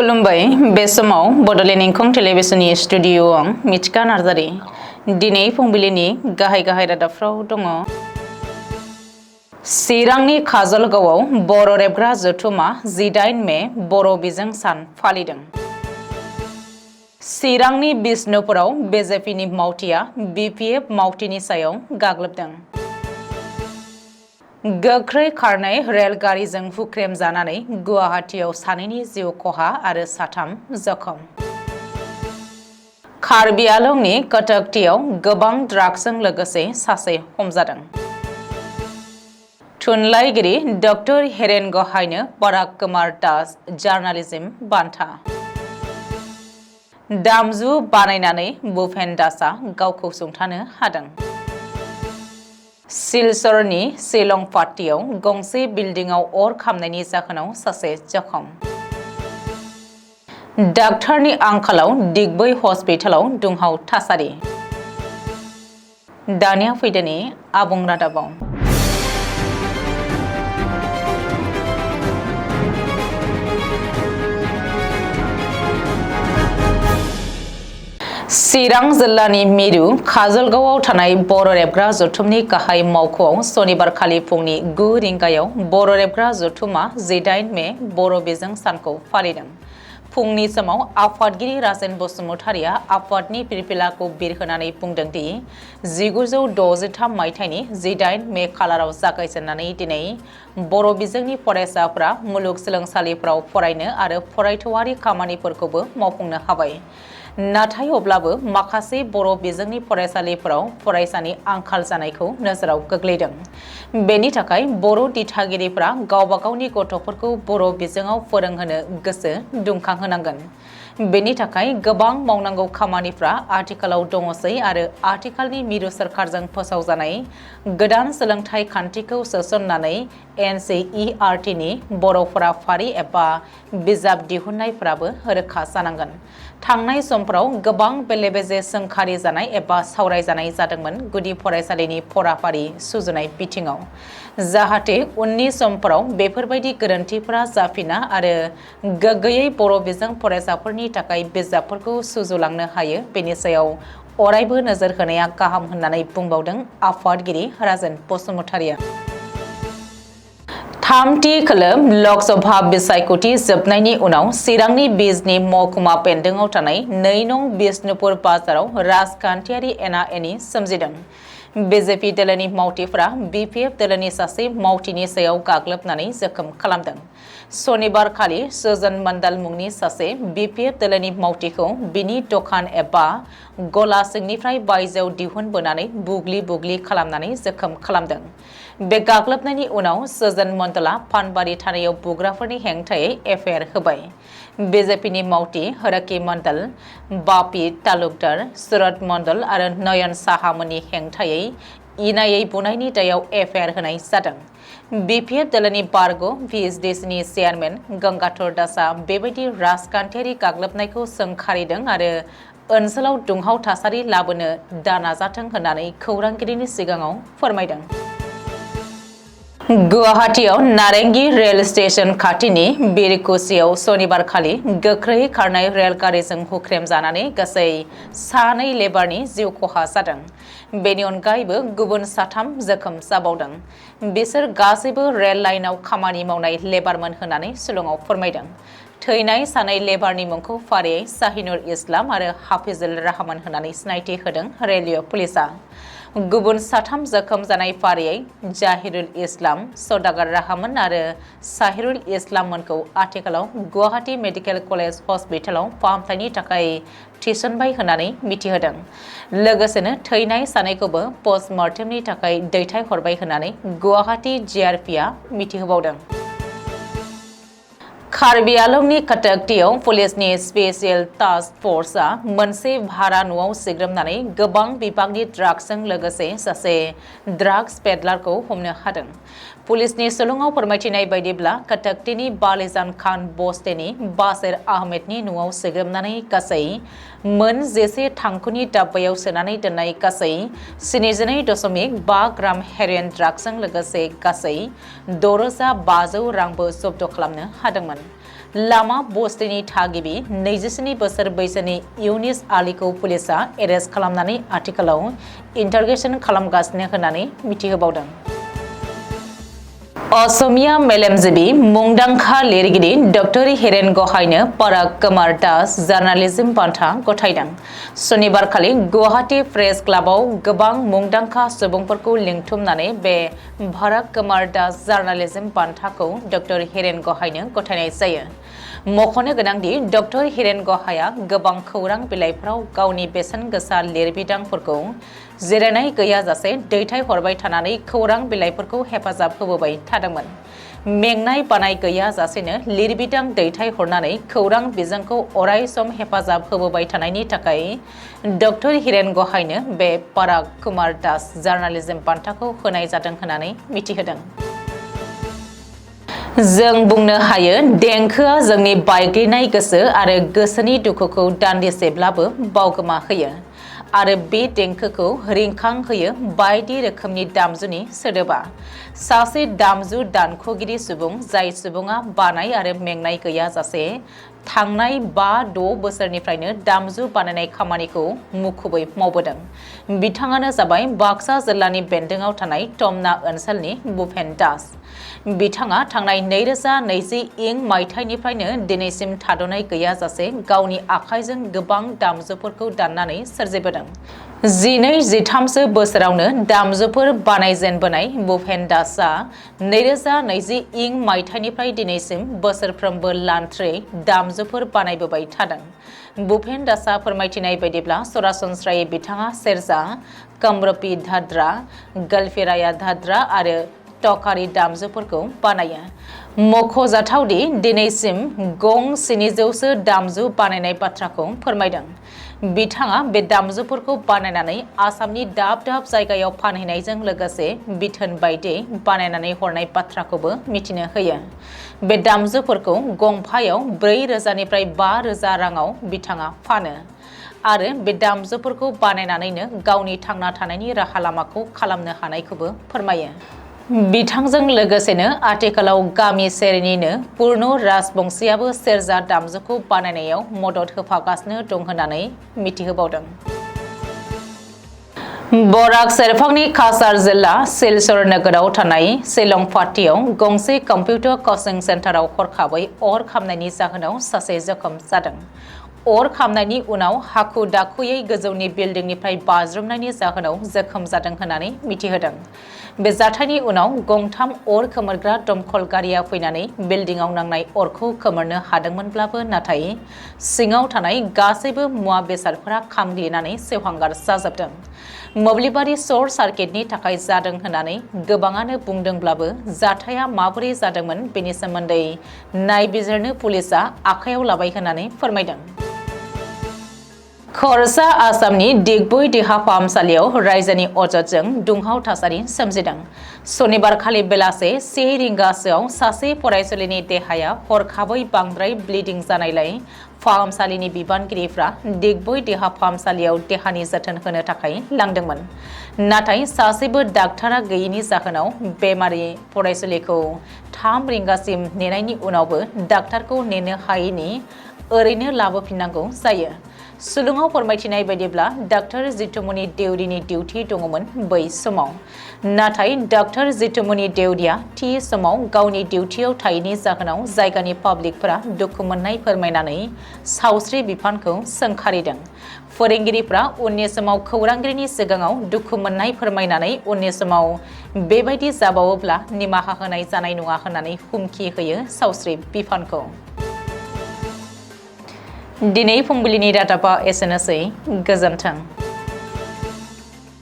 खुलुमबाय बे समाव बडलेण्ड इंखं टेलिभिजननि स्टुडिअ आं मिथिका नार्जारि दिनै फुंबिलिनि गाहाय रादाबफ्राव दङ। चिरांनि काजलगावआव बर' रेबग्रा जथुमा 18 मे बर' बिजों सान फालिदों। चिरांनि बिष्णुपुराव बिजेपिनि मावथिया बिपिएफ मावथिनि सायाव गाग्लोबदों। गोख्रै खारनाय रेलगारिजों हुख्रेम जानानै गुवाहाटीआव सानैनि जिउ खहा आरो साथाम जखम। कार्बि आंलंनि कटकटीआव गोबां ड्राग्सजों लोगोसे सासे हमजादों। थुनलाइगिरि डक्टर हेरेन गहायनो पराग कुमार दास जार्नालिज्म बान्था। दामजु बानायनानै भुपेन दासआ गावखौ सुंथानो हादों। सिलचरनि शिलं पाट्टियाव गंसे बिल्डिंआव अर खामनायनि जाहोनाव सासे जखम। डाक्टारनि आंखालाव दिग्बै हस्पिटालाव दुंहाव थासारि। दानिया फैदोनि आबुं रादाबाव। चिरां जिल्लानि मिरु काजलगावआव थानाय बर' रेबग्रा जथुमनि गाहाय मावख'आव सनिबारखालि फुंनि 9 रिंगायाव बर' रेबग्रा जथुमा 18 मे बर' बिजों सानखौ फालिदों। फुंनि समाव आफादगिरि राजेन बसुमतारिया आफादनि फिरफिलाखौ बिरहोनानै बुंदों दि 1963 मायथाइनि 18 मे खालाराव जागायजेननानै दिनै बर' बिजोंनि फरायसाफोरा मुलुगसोलोंसालिफोराव फरायनो आरो फरायथावारि खामानिफोरखौबो मावफुंनो हाबाय। नाथाय अब्लाबो माखासे बर' बिजोंनि फरायसालिफोराव फरायसानि आंखाल जानायखौ नोजोराव गोग्लैदों। बेनि थाखाय बर' दिथागिरिफोरा गावबा गावनि गथ'फोरखौ बर' बिजोङाव फोरोंहोनो गोसो दुंखांहोनांगोन। बेनि थाखाय गोबां मावनांगौ खामानिफ्रा आथिखालाव दङसै आरो आथिखालनि मिरु सोरखारजों फोसावजानाय गोदान सोलोंथाइ खान्थिखौ सोसननानै NCERTनि बर' फराफारि एबा बिजाब दिहुननायफोराबो रोखा जानांगोन। थांनाय समफ्राव गोबां बेले-बेजे सोंखारि जानाय एबा सावरायजानाय जादोंमोन गुदि फरायसालिनि फराफारि सुजुनाय बिथिङाव। जाहाथे उननि समफोराव बेफोरबायदि गोरोन्थिफोरा जाफिना आरो गोग्गोयै बर' बिजों फरायसाफोरनि थाखाय बिजाबफोरखौ सुजुलांनो हायो बेनि सायाव अरायबो नोजोर होनाया गाहाम होननानै बुंबावदों आफादगिरि राजेन बसुमतारिया। थामथि खोलोब लकसभा बिसायख'थि जोबनायनि उनाव चिरांनि बिजनी महकुमा बेन्दोङाव थानाय 2 नं बिष्णुपुर बाजाराव राजखान्थियारि एना-एनि सोमजिदों। बिजेपि दोलोनि मावथिफोरा बिपिएफ दोलोनि सासे मावथिनि सायाव गाग्लोबनानै जखम खालामदों। सनिबारखालि सुजन मण्डल मुंनि सासे बिपिएफ दोलोनि मावथिखौ बिनि दखान एबा गला सिंनिफ्राय बायजोआव दिहुनबोनानै बुग्लि खालामनानै जखम खालामदों। बे गाग्लोबनायनि उनाव सुजन मण्डलआ पानबारि थानायाव बुग्राफोरनि हेंथायै एफआइआर होबाय। बिजेपिनि मावथि हरकी मण्डल, बापी तालुकदार, सुरत मण्डल आरो नयन साहामोननि हेंथायै इनायै बुनायनि दायाव एफआइआर होनाय जादों। बिपिएफ दोलोनि बारग' भिएचडिसिनि चेयारमेन गंगाधर दासआ बेबायदि राजखान्थियारि गाग्लोबनायखौ सोंखारिदों आरो ओनसोलाव दुंहाव थासारि लाबोनो दा नाजाथों होननानै खौरांगिरिनि सिगाङाव फोरमायदों। गुवाहाटीआव नारेंगी रेल स्टेशन खाथिनि बिरकुसियाव सनिबारखालि गोख्रै खारनाय रेलगारिजों हुख्रेम जानानै गासै 2 लेबारनि जिउ खहा जादों। बेनि अनगायैबो गुबुन 3 जखम जाबावदों। बिसोर गासैबो रेल लाइनआव खामानि मावनाय लेबारमोन होननानै शिलंआव फोरमायदों। थैनाय 2 लेबारनि मुंखौ फारियै शाहिनुर इस्लाम आरो हाफिजुल रहमान होननानै सिनायथि होदों रेलवे पुलिसआ। गुबुन 3 जखम जानाय फारियै जाहिरुल इस्लाम, सदागर रहमान आरो साहिरुल इस्लाममोनखौ आथिखालाव गुवाहाटी मेडिकेल कलेज हस्पिटालाव फाहामथायनि थाखाय थिसनबाय होननानै मिथिहोदों। लोगोसेनो थैनाय 2खौबो पस्टमर्टेमनि थाखाय दैथायहरबाय होननानै गुवाहाटी जिआरपिआ मिथिहोबावदों। कार्बि आंलंनि कटकटीआव पुलिसनि स्पेसियेल टास्क फर्सआ मोनसे भारा न'आव सिग्रोमनानै गोबां बिबांनि ड्राग्सजों लोगोसे सासे ड्राग्स पेडलारखौ हमनो हादों। पुलिसनि सुलुङाव फोरमायथिनाय बायदिब्ला कटकटीनि बालिजान खान बस्तेनि बासिर आहमेदनि न'आव सिग्रोमनानै गासै मोन 11 थांखुनि दाब्बायाव सोनानै दोननाय गासै 72.5 ग्राम हेर'इन ड्राग्सजों लोगोसे गासै 6,500 रांबो जब्द खालामनो हादोंमोन। लामा बस्तिनि थागिबि 27 बोसोर बैसोनि इउनिस आलीखौ पुलिसा एरेस्ट खालामनानै आथिखालाव इन्टारगेशन खालामगासिनो होननानै मिथिहोबावदों। असमिया मेलेमजिबि मुंदांखा लिरगिरि डक्टर हिरेन गहायनो पराग कुमार दास जार्नालिज्म बान्था गथायदों। सनिबारखालि गुवाहाटी प्रेस क्लाबाव गोबां मुंदांखा सुबुंफोरखौ लिंथुमनानै बे पराग कुमार दास जार्नालिज्म बान्थाखौ डक्टर हिरेन गहायनो गथायनाय जायो। मख'नो गोनांदि डक्टर हिरेन गहाया गोबां खौरां बिलाइफोराव गावनि बेसेन गोसा लिरबिदांफोरखौ जिरायनाय गैयाजासे दैथायहरबाय थानानै खौरां बिलाइफोरखौ हेफाजाब होबोबाय थादोंमोन। मेंनाय बानाय गैयाजासेनो लिरबिदां दैथायहरनानै खौरां बिजोंखौ अराय सम हेफाजाब होबोबाय थानायनि थाखाय डक्टर हिरेन गहायनो बे पराग कुमार दास जार्नालिज्म बान्थाखौ होनाय जादों होननानै मिथिहोदों। जों बुंनो हायो देंखोआ जोंनि बायग्लिनाय गोसो आरो गोसोनि दुखुखौ दान्दिसेब्लाबो बावगोमा होयो आरो बे देंखोखौ रिंखांहोयो बायदि रोखोमनि दामजुनि सोदोबा। सासे दामजु दानख'गिरि सुबुं जाय सुबुङा बानाय आरो मेंनाय गैयाजासे थांनाय 5-6 बोसोरनिफ्रायनो दामजु बानायनाय खामानिखौ मुखुबै मावबोदों। बिथाङानो जाबाय बाक्सा जिल्लानि बेन्दोंआव थानाय टमना ओनसोलनि भुपेन दास। बिथाङा थांनाय 2020 मायथाइनिफ्रायनो दिनैसिम थाद'नाय गैयाजासे गावनि आखाइजों गोबां दामजुफोरखौ दाननानै सोरजिबोदों। 12-13सो बोसोरावनो दामजुफोर बानायजेनबोनाय भुपेन दासआ 2020 मायथाइनिफ्राय दिनैसिम बोसोरफ्रोमबो लान्थ्रै दामजुफोर बानायबोबाय थादों। भुपेन दासआ फोरमायथिनाय बायदिब्ला सरासनस्रायै बिथाङा सेरजा, कमरपि धाद्रा, गलफेराया धाद्रा आरो टकारि दामजुफोरखौ बानायो। मख'जाथावदि दिनैसिम गं 700सो दामजु बानायनाय बाथ्राखौ फोरमायदों। बिथाङा बे दामजुफोरखौ बानायनानै आसामनि दाब दाब जायगायाव फानहैनायजों लोगोसे बिथोन बायदियै बानायनानै हरनाय बाथ्राखौबो मिथिनो होयो। बे दामजुफोरखौ गंफायाव 4,000निफ्राय 5,000 राङाव बिथाङा फानो आरो बे दामजुफोरखौ बानायनानैनो गावनि थांना थानायनि राहा लामाखौ खालामनो हानायखौबो फोरमायो। बिथांजों लोगोसेनो आथिखालाव गामि सेरनिनो पुर्न राजबंशीयाबो सेरजा दामजुखौ बानायनायाव मदद होफागासिनो दं होननानै मिथिहोबावदों। बराक सेरफांनि काछार जिल्ला सिलचर नोगोराव थानाय सिलंपाटियाव गंसे कम्पिउटार कचिं सेन्टाराव हरखाबै अर खामनायनि जाहोनाव सासे जखम जादों। अर खामनायनि उनाव हाखु दाखुयै गोजौनि बिल्डिंनिफ्राय बाज्रुमनायनि जाहोनाव जखम जादों होननानै मिथिहोदों। बे जाथायनि उनाव गंथाम अर खोमोरग्रा दमखल गारिया फैनानै बिल्डिंआव नांनाय अरखौ खोमोरनो हादोंमोनब्लाबो नाथाय सिङाव थानाय गासैबो मुवा बेसादफोरा खामग्लिनानै सेवहांगार जाजोबदों। मोब्लिबारि सर्ट सार्किटनि थाखाय जादों होननानै गोबाङानो बुंदोंब्लाबो जाथाया माबोरै जादोंमोन बेनि सोमोन्दै नायबिजिरनो पुलिसआ आखायाव लाबाय होननानै फोरमायदों। खरसा आसामनि दिगबै देहा फाहामसालियाव रायजोनि अजदजों दुंहाव थासारि सोमजिदों। सनिबारखालि बेलासे 1 रिंगासोआव सासे फरायसुलिनि देहाया हरखाबै बांद्राय ब्लिडिं जानायलाय फाहामसालिनि बिबानगिरिफ्रा दिगबै देहा फाहामसालियाव देहानि जोथोन होनो थाखाय लांदोंमोन। नाथाय सासेबो डाक्टारा गैयैनि जाहोनाव बेमारि फरायसुलिखौ 3 रिंगासिम नेनायनि उनावबो डाक्टारखौ नेनो हायैनि ओरैनो लाबोफिननांगौ जायो। सुलुङाव फोरमायथिनाय बायदिब्ला डाक्टर जितुमनि देउरिनि डिउटि दङमोन बै समाव। नाथाय डाक्टर जितुमनि देउरिया थि समाव गावनि डिउटियाव थायैनि जाहोनाव जायगानि पाब्लिकफोरा दुखु मोननाय फोरमायनानै सावस्रि बिफानखौ सोंखारिदों। फोरोंगिरिफ्रा उननि समाव खौरांगिरिनि सिगाङाव दुखु मोननाय फोरमायनानै उननि समाव बेबायदि जाबावोब्ला निमाहा होनाय जानाय नङा होननानै हुमखि होयो सावस्रि बिफानखौ। दिनै फुंबिलिनि रादाबा एसेनोसै। गोजोन्थों।